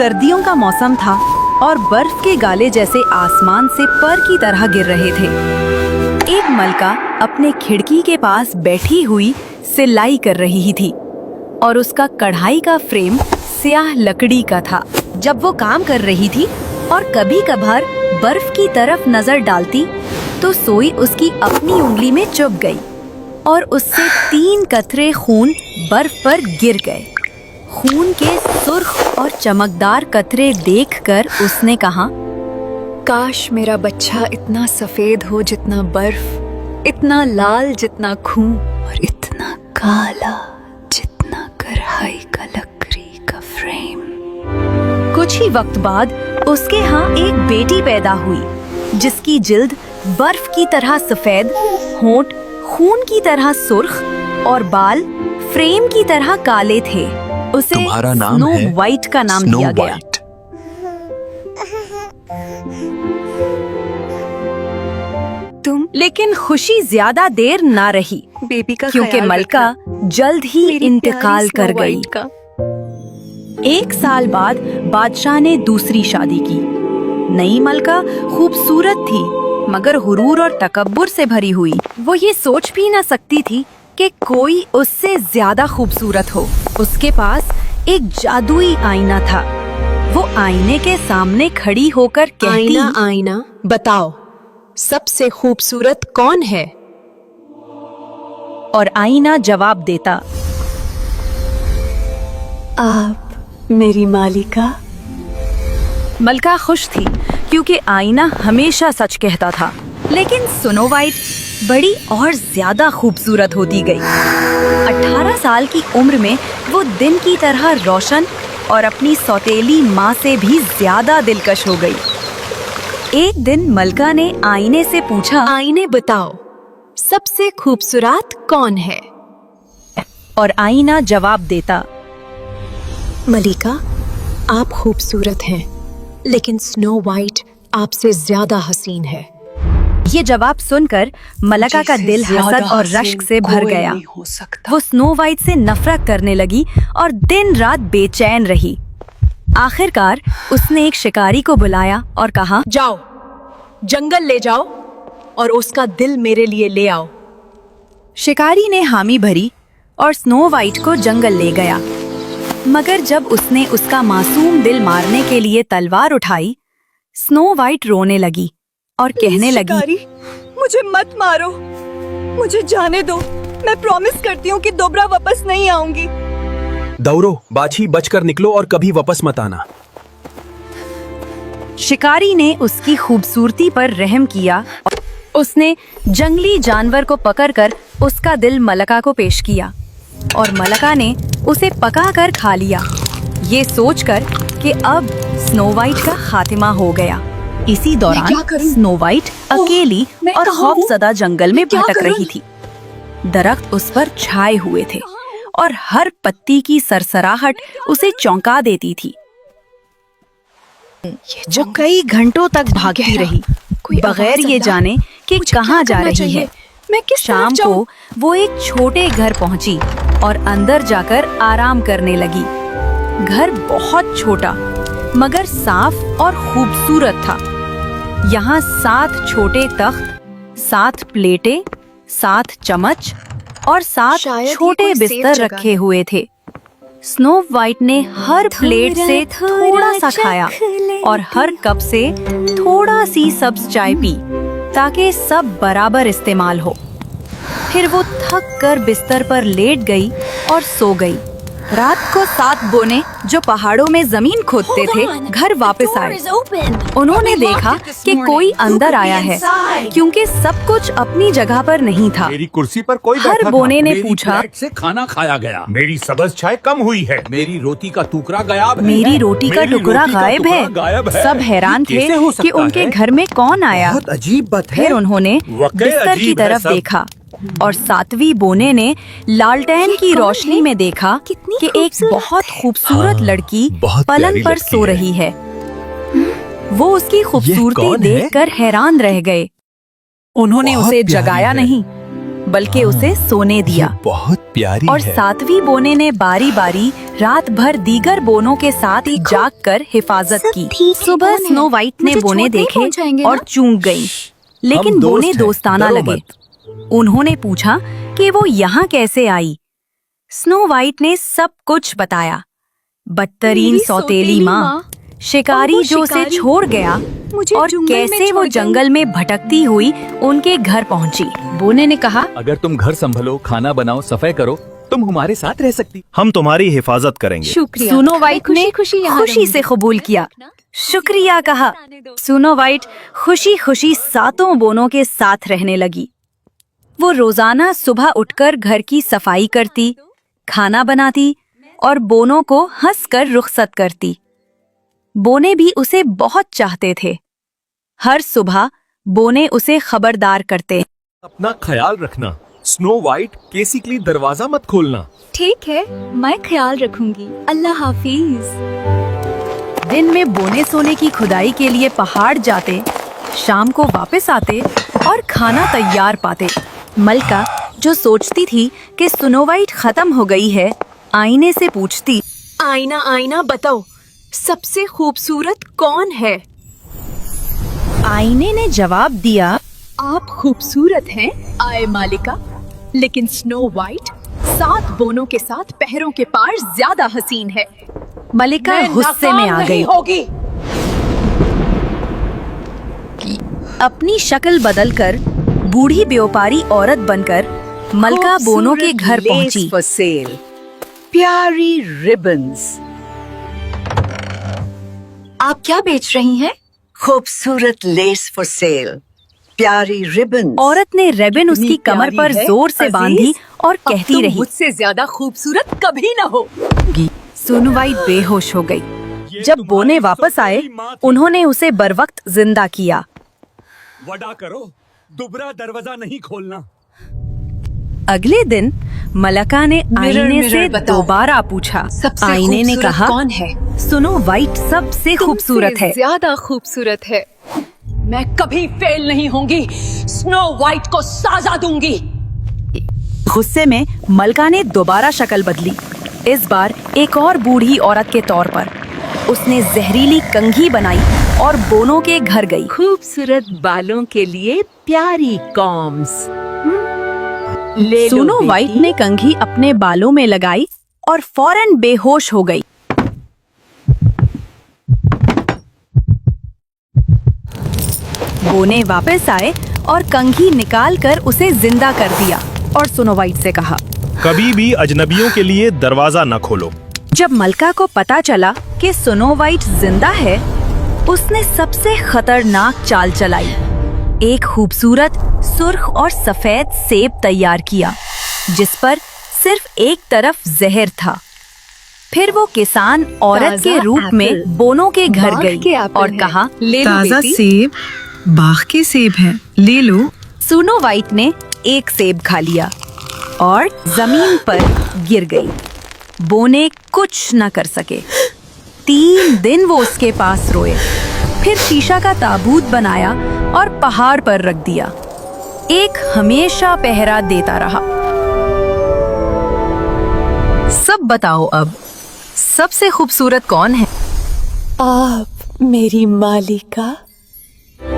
सर्दियों का मौसम था और बर्फ के गाले जैसे आसमान से पर की तरह गिर रहे थे। एक मलका अपने खिड़की के पास बैठी हुई सिलाई कर रही थी और उसका कढ़ाई का फ्रेम स्याह लकड़ी का था। जब वो काम कर रही थी और कभी कभार बर्फ की तरफ नजर डालती तो सोई उसकी अपनी उंगली में चुभ गई और उससे 3 कतरे खून बर्फ पर गिर गए। खून के सुर्ख और चमकदार कतरे देखकर उसने कहा, काश मेरा बच्चा इतना सफेद हो जितना बर्फ, इतना लाल जितना खून और इतना काला जितना कढ़ाई का लकड़ी का फ्रेम। कुछ ही वक्त बाद उसके यहाँ एक बेटी पैदा हुई जिसकी जिल्द बर्फ की तरह सफेद, होंठ खून की तरह सुर्ख और बाल फ्रेम की तरह काले थे। उसे स्नो वाइट का नाम दिया गया। लेकिन खुशी ज्यादा देर ना रही बेबी का क्योंकि मलका जल्द ही इंतकाल कर गई। 1 साल बाद बादशाह ने दूसरी शादी की। नई मलका खूबसूरत थी मगर हुरूर और तकब्बुर से भरी हुई। वो ये सोच भी ना सकती थी कि कोई उससे ज्यादा खूबसूरत हो। उसके पास एक जादुई आईना था। वो आईने के सामने खड़ी होकर कहती, आईना आईना बताओ सबसे खूबसूरत कौन है? और आईना जवाब देता, आप मेरी मालिका। मलका खुश थी क्योंकि आईना हमेशा सच कहता था। लेकिन स्नो वाइट बड़ी और ज्यादा खूबसूरत होती गई। 18 साल की उम्र में वो दिन की तरह रोशन और अपनी सौतेली माँ से भी ज्यादा दिलकश हो गई। एक दिन मलका ने आईने से पूछा, आईने बताओ सबसे खूबसूरत कौन है? और आईना जवाब देता, मलिका आप खूबसूरत हैं लेकिन स्नो वाइट आपसे ज्यादा हसीन है। ये जवाब सुनकर मलका का दिल हसद और रश्क से भर गया। वो स्नो वाइट से नफरत करने लगी और दिन रात बेचैन रही। आखिरकार उसने एक शिकारी को बुलाया और कहा, जाओ जंगल ले जाओ और उसका दिल मेरे लिए ले आओ। शिकारी ने हामी भरी और स्नो वाइट को जंगल ले गया। मगर जब उसने उसका मासूम दिल मारने के लिए तलवार उठाई, स्नो वाइट रोने लगी और कहने लगी, शिकारी, मुझे मत मारो, मुझे जाने दो। मैं प्रॉमिस करती हूँ कि दोबारा वापस नहीं आऊंगी। दौड़ो बाछी, बचकर निकलो और कभी वापस मत आना। शिकारी ने उसकी खूबसूरती पर रहम किया। उसने जंगली जानवर को पकड़कर उसका दिल मलका को पेश किया और मलका ने उसे पकाकर खा लिया, ये सोचकर कि अब स्नो वाइट का खात्मा हो गया। इसी दौरान स्नो वाइट अकेली और खौफजदा जंगल में भटक रही थी। दरख्त उस पर छाए हुए थे और हर पत्ती की सरसराहट उसे चौंका देती थी। वो कई घंटों तक भागती रही बगैर ये जाने कि कहाँ जा रही है। शाम को वो एक छोटे घर पहुंची और अंदर जाकर आराम करने लगी। घर बहुत छोटा मगर साफ और खूबसूरत था। यहाँ 7 छोटे तख्त, 7 प्लेटें, 7 चम्मच और 7 छोटे बिस्तर रखे हुए थे। स्नो वाइट ने हर प्लेट से थोड़ा सा खाया और हर कप से थोड़ा सी सब्ज चाय पी ताकि सब बराबर इस्तेमाल हो। फिर वो थक कर बिस्तर पर लेट गई और सो गई। रात को 7 बोने जो पहाड़ों में जमीन खोदते थे घर वापस आए। उन्होंने देखा कि कोई अंदर आया है क्योंकि सब कुछ अपनी जगह पर नहीं था। मेरी कुर्सी पर कोई बैठा हर बोने ने पूछा, प्लेट से खाना खाया गया, मेरी सब्ज चाय कम हुई है, मेरी रोटी का टुकड़ा गायब है। मेरी रोटी का टुकड़ा गायब है। सब हैरान थे कि उनके घर में कौन आया। बहुत अजीब बात है। फिर उन्होंने बिस्तर की तरफ देखा और 7वीं बोने ने लालटेन की रोशनी में देखा कि एक बहुत खूबसूरत लड़की पलंग पर सो रही है। वो उसकी खूबसूरती देखकर हैरान रह गए। उन्होंने उसे जगाया नहीं बल्कि उसे सोने दिया। बहुत प्यारी और सातवीं बोने ने बारी बारी रात भर दीगर बोनों के साथ जागकर हिफाजत की। सुबह स्नो वाइट ने बोने देखे और चूक गईं, लेकिन हम दोस्त बोने हैं, दोस्ताना डरो लगे। मत। उन्होंने पूछा कि वो यहाँ कैसे आई। स्नो वाइट ने सब कुछ बताया। बदतरीन सौतेली माँ, शिकारी जो उसे छोड़ गया और कैसे वो जंगल में भटकती हुई उनके घर पहुँची। बोने ने कहा, अगर तुम घर संभलो, खाना बनाओ, सफाई करो, तुम हमारे साथ रह सकती। हम तुम्हारी हिफाजत करेंगे। शुक्रिया। स्नो वाइट ने खुशी खुशी से कबूल किया। शुक्रिया कहा। स्नो वाइट खुशी खुशी सातों बोनों के साथ रहने लगी। वो रोजाना सुबह उठकर घर की सफाई करती, खाना बनाती और बोनों को हंसकर रुखसत करती। बोने भी उसे बहुत चाहते थे। हर सुबह बोने उसे खबरदार करते। अपना ख्याल रखना। स्नो वाइट, केसी के लिए दरवाजा मत खोलना। ठीक है, मैं ख्याल रखूंगी। अल्लाह हाफिज। दिन में बोने सोने की खुदाई के लिए पहाड़ जाते, शाम को वापस आते और खाना तैयार पाते। मलका, जो सोचती थी कि स्नो वाइट खत्म हो गई है, आईने से पूछती, आईना आईना बताओ, सबसे खूबसूरत कौन है? आईने ने जवाब दिया, आप खूबसूरत हैं आए मालिका, लेकिन स्नो वाइट 7 बोनों के साथ पहरों के पार ज्यादा हसीन है। मलिका गुस्से में आ गई। होगी। अपनी शक्ल बदलकर बूढ़ी व्यापारी औरत बनकर मलका बोनों के घर पहुंची। फॉर सेल, प्यारी रिबन्स। आप क्या बेच रही हैं? खूबसूरत लेस फॉर सेल, प्यारी रिबन्स। औरत ने रेबिन उसकी कमर पर जोर से बांधी और अब कहती तुम रही। मुझसे ज्यादा खूबसूरत कभी ना हो। स्नो वाइट बेहोश हो गई। जब बोने वापस आए, उन्होंने उसे बरवक्त जिंदा किया। वडा करो, दुबरा दरवाजा नहीं खोलना। अगले दिन मलका ने आईने मिरर से बताओ, दोबारा पूछा। सबसे आईने ने खूबसूरत कहा, कौन है? स्नो वाइट सबसे खूबसूरत है। ज्यादा खूबसूरत है। मैं कभी फेल नहीं होंगी। स्नो वाइट को साजा दूंगी। गुस्से में मलका ने दोबारा शक्ल बदली। इस बार एक और बूढ़ी औरत के तौर पर उसने जहरीली कंघी बनाई और बोनों के घर गई। खूबसूरत बालों के लिए प्यारी कॉम्स। स्नो वाइट ने कंघी अपने बालों में लगाई और फौरन बेहोश हो गई। बोने वापस आए और कंघी निकालकर उसे जिंदा कर दिया और स्नो वाइट से कहा, कभी भी अजनबियों के लिए दरवाजा न खोलो। जब मलका को पता चला कि स्नो वाइट जिंदा है, उसने सबसे खतरनाक चाल चलाई। एक खूबसूरत सुर्ख और सफेद सेब तैयार किया, जिस पर सिर्फ एक तरफ जहर था। फिर वो किसान औरत के रूप में बोनों के घर गई और कहा, ले लो ताजा बेटी। सेब बाग के सेब हैं, ले लो। स्नो वाइट ने एक सेब खा लिया और जमीन पर गिर गई। बोने कुछ न कर सके। 3 दिन वो उसके पास रोए, फिर शीशा का ताबूत बनाया और पहाड़ पर रख दिया। एक हमेशा पहरा देता रहा। सब बताओ अब, सबसे खूबसूरत कौन है? आप मेरी मालिका।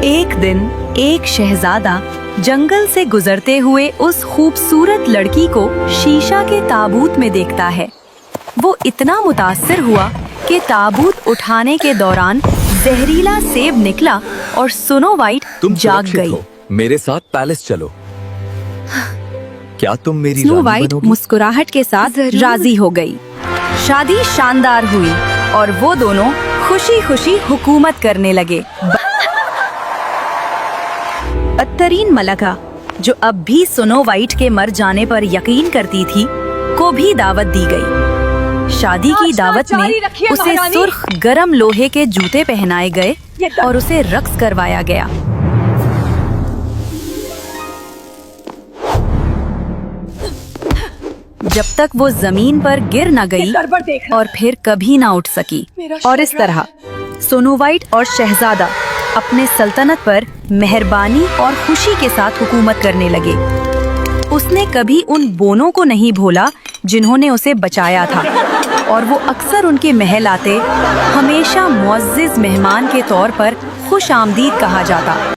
एक दिन एक शहजादा जंगल से गुजरते हुए उस खूबसूरत लड़की को शीशा के ताबूत में देखता है। वो इतना मुतासिर हुआ कि ताबूत उठाने के दौरान जहरीला सेब निकला और स्नो वाइट तुम जाग सुरक्षित गई। हो, मेरे साथ पैलेस चलो। क्या तुम मेरी स्नो रानी वाइट बनोगी? मुस्कुराहट के साथ राजी हो गई। शादी शानदार हुई और वो दोनों खुशी खुशी हुकूमत करने लगे। बदतरीन मलका, जो अब भी स्नो वाइट के मर जाने पर यकीन करती थी, को भी दावत दी गई। शादी की दावत में उसे सुर्ख गरम लोहे के जूते पहनाए गए और उसे रक्स करवाया गया। जब तक वो जमीन पर गिर न गई और फिर कभी ना उठ सकी। और इस तरह स्नो वाइट और शहजादा अपने सल्तनत पर मेहरबानी और खुशी के साथ हुकूमत करने लगे। उसने कभी उन बोनों को नहीं भूला जिन्होंने उसे बचाया था, और वो अक्सर उनके महल आते, हमेशा मुअज़्ज़िज़ मेहमान के तौर पर खुश आमदीद कहा जाता।